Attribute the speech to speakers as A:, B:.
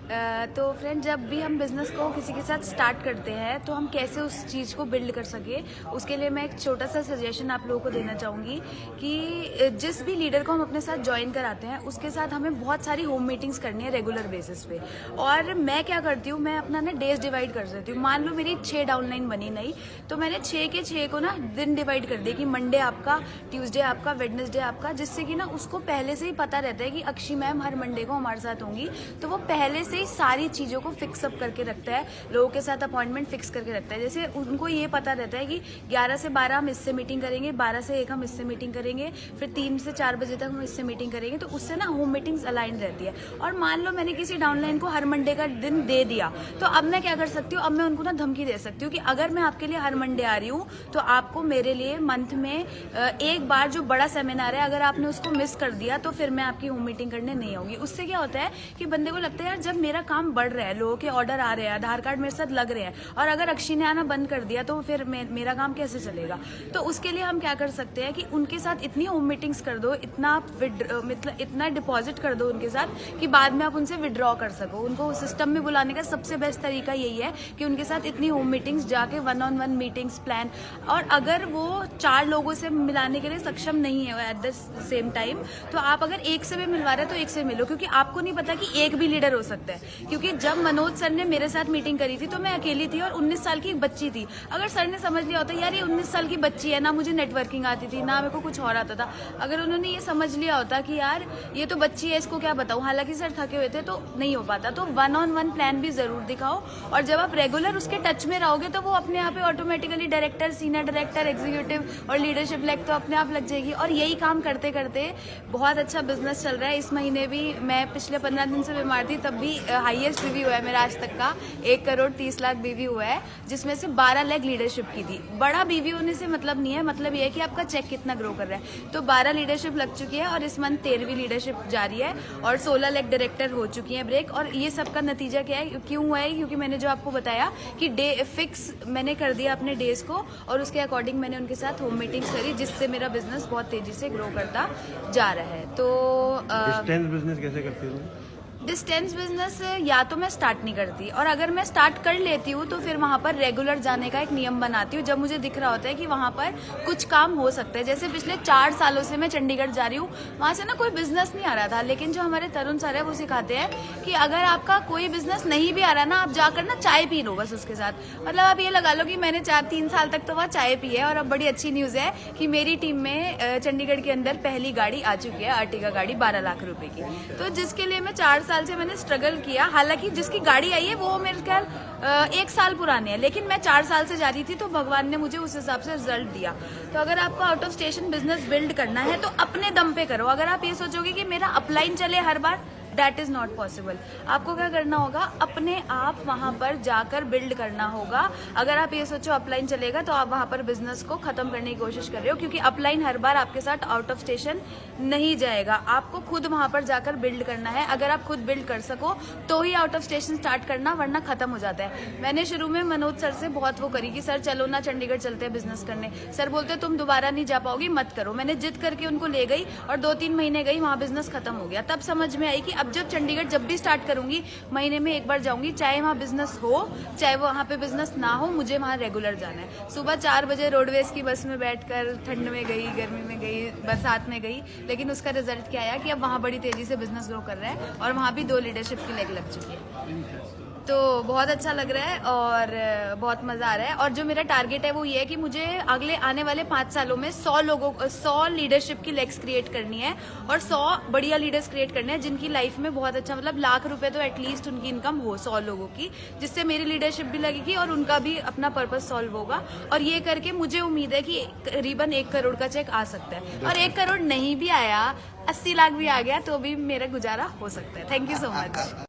A: तो फ्रेंड, जब भी हम बिजनेस को किसी के साथ स्टार्ट करते हैं तो हम कैसे उस चीज़ को बिल्ड कर सके, उसके लिए मैं एक छोटा सा सजेशन आप लोगों को देना चाहूँगी कि जिस भी लीडर को हम अपने साथ ज्वाइन कराते हैं उसके साथ हमें बहुत सारी होम मीटिंग्स करनी है रेगुलर बेसिस पे। और मैं क्या करती हूँ, मैं अपना ना डेज डिवाइड कर देती हूँ। मान लो मेरी 6 डाउनलाइन बनी नहीं, तो मैंने 6 के 6 को ना दिन डिवाइड कर दिया कि मंडे आपका, ट्यूसडे आपका, वेडनेसडे आपका, जिससे कि ना उसको पहले से ही पता रहता है कि अक्षी मैम हर मंडे को हमारे साथ होंगी, तो वो पहले से सारी चीज़ों को फिक्स अप करके रखता है, लोगों के साथ अपॉइंटमेंट फिक्स करके रखता है। जैसे उनको ये पता रहता है कि 11 से 12 हम इससे मीटिंग करेंगे, 12 से 1 हम इससे मीटिंग करेंगे, फिर 3 से 4 बजे तक हम इससे मीटिंग करेंगे, तो उससे ना होम मीटिंग्स अलाइन रहती है। और मान लो मैंने किसी डाउनलाइन को हर मंडे का दिन दे दिया, तो अब मैं क्या कर सकती हूँ, अब मैं उनको ना धमकी दे सकती हूँ कि अगर मैं आपके लिए हर मंडे आ रही हूँ तो आपको मेरे लिए मंथ में एक बार जो बड़ा सेमिनार है, अगर आपने उसको मिस कर दिया तो फिर मैं आपकी होम मीटिंग करने नहीं आऊंगी। उससे क्या होता है कि बंदे को लगता है यार, जब मेरा काम बढ़ रहा है, लोगों के ऑर्डर आ रहे हैं, आधार कार्ड मेरे साथ लग रहे हैं, और अगर अक्षी ने आना बंद कर दिया तो फिर मेरा काम कैसे चलेगा। तो उसके लिए हम क्या कर सकते हैं कि उनके साथ इतनी होम मीटिंग्स कर दो, मतलब इतना डिपॉजिट कर दो उनके साथ कि बाद में आप उनसे विड्रॉ कर सको। उनको सिस्टम में बुलाने का सबसे बेस्ट तरीका यही है कि उनके साथ इतनी होम मीटिंग्स जाके 1-on-1 मीटिंग्स प्लान। और अगर वो 4 लोगों से मिलाने के लिए सक्षम नहीं है एट द सेम टाइम, तो आप अगर एक से भी मिलवा रहे हैं तो एक से मिलो, क्योंकि आपको नहीं पता कि एक भी लीडर हो सकता है। क्योंकि जब मनोज सर ने मेरे साथ मीटिंग करी थी तो मैं अकेली थी और 19 साल की एक बच्ची थी। अगर सर ने समझ लिया होता यार ये 19 साल की बच्ची है, ना मुझे नेटवर्किंग आती थी, ना मेरे को कुछ और आता था, अगर उन्होंने ये समझ लिया होता कि यार ये तो बच्ची है, इसको क्या बताऊं, हालांकि सर थके हुए थे, तो नहीं हो पाता। तो 1-on-1 प्लान भी जरूर दिखाओ, और जब आप रेगुलर उसके टच में रहोगे तो वो अपने आप ही automatically director, senior director, executive और लीडरशिप लेग तो अपने आप लग जाएगी। और यही काम करते करते बहुत अच्छा बिजनेस चल रहा है। इस महीने भी मैं पिछले 15 दिन से बीमार थी, तब भी हाईएस्ट बीवी हुआ है मेरा आज तक का, 1 करोड़ 30 लाख बीवी हुआ है, जिसमें से 12 लाख लीडरशिप की थी। बड़ा बीवी होने से मतलब नहीं है, मतलब ये है कि आपका चेक कितना ग्रो कर रहा है। तो 12 लीडरशिप लग चुकी है और इस मंथ 13वीं लीडरशिप जारी है, और 16 लाख डायरेक्टर हो चुकी है ब्रेक। और ये सबका नतीजा क्या है, क्यों हुआ है, क्योंकि मैंने जो आपको बताया कि डे फिक्स मैंने कर दिया अपने डेज को, और उसके अकॉर्डिंग मैंने उनके साथ होम मीटिंग्स करी, जिससे मेरा बिजनेस बहुत तेजी से ग्रो करता जा रहा है। तो
B: डिस्टेंस बिजनेस कैसे करती हो?
A: डिस्टेंस बिजनेस या तो मैं स्टार्ट नहीं करती, और अगर मैं स्टार्ट कर लेती हूँ तो फिर वहाँ पर रेगुलर जाने का एक नियम बनाती हूँ, जब मुझे दिख रहा होता है कि वहाँ पर कुछ काम हो सकता है। जैसे पिछले 4 सालों से मैं चंडीगढ़ जा रही हूँ, वहाँ से ना कोई बिजनेस नहीं आ रहा था, लेकिन जो हमारे तरुण सर है वो सिखाते हैं कि अगर आपका कोई बिजनेस नहीं भी आ रहा ना, आप जाकर ना चाय पी लो बस उसके साथ। मतलब आप ये लगा लो कि मैंने 3 साल तक तो वहाँ चाय पी है। और अब बड़ी अच्छी न्यूज़ है कि मेरी टीम में चंडीगढ़ के अंदर पहली गाड़ी आ चुकी है, अर्टिगा गाड़ी 12 लाख रुपए की, तो जिसके लिए मैं 4 साल से मैंने स्ट्रगल किया। हालांकि जिसकी गाड़ी आई है वो मेरे ख्याल 1 साल पुरानी है, लेकिन मैं 4 साल से जा रही थी, तो भगवान ने मुझे उस हिसाब से रिजल्ट दिया। तो अगर आपको out of station business build करना है तो अपने दम पे करो। अगर आप ये सोचोगे कि मेरा अपलाइन चले हर बार, दैट इज नॉट पॉसिबल। आपको क्या करना होगा, अपने आप वहां पर जाकर बिल्ड करना होगा। अगर आप ये सोचो अपलाइन चलेगा तो आप वहां पर बिजनेस को खत्म करने की कोशिश कर रहे हो, क्योंकि अपलाइन हर बार आपके साथ आउट ऑफ स्टेशन नहीं जाएगा। आपको खुद वहां पर जाकर बिल्ड करना है। अगर आप खुद बिल्ड कर सको तो ही आउट ऑफ स्टेशन स्टार्ट करना, वरना खत्म हो जाता है। मैंने शुरू में मनोज सर से बहुत वो करी कि सर चलो ना चंडीगढ़ चलते हैं बिजनेस करने। सर बोलते तुम दोबारा नहीं जा पाओगी, मत करो। मैंने जिद करके उनको ले गई और 2-3 महीने गई, वहां बिजनेस खत्म हो गया। तब समझ में आई कि अब जब चंडीगढ़ जब भी स्टार्ट करूंगी, महीने में 1 बार जाऊंगी, चाहे वहां बिजनेस हो चाहे वहां पे बिजनेस ना हो, मुझे वहां रेगुलर जाना है। सुबह 4 बजे रोडवेज की बस में बैठकर ठंड में गई, गर्मी में गई, बरसात में गई, लेकिन उसका रिजल्ट क्या आया कि अब वहां बड़ी तेजी से बिजनेस ग्रो कर रहा है, और वहां भी 2 लीडरशिप की लेग लग चुकी है। तो बहुत अच्छा लग रहा है और बहुत मजा आ रहा है। और जो मेरा टारगेट है वो ये है कि मुझे अगले आने वाले 5 सालों में 100 लीडरशिप की लेग्स क्रिएट करनी है, और 100 बढ़िया लीडर्स क्रिएट करने हैं जिनकी लाइफ में बहुत अच्छा, मतलब लाख रुपए तो एटलीस्ट उनकी इनकम हो 100 लोगों की, जिससे मेरी लीडरशिप भी लगेगी और उनका भी अपना पर्पस सॉल्व होगा। और ये करके मुझे उम्मीद है कि करीबन 1 करोड़ का चेक आ सकता है, और 1 करोड़ नहीं भी आया, 80 लाख भी आ गया तो भी मेरा गुजारा हो सकता है। Thank you so much.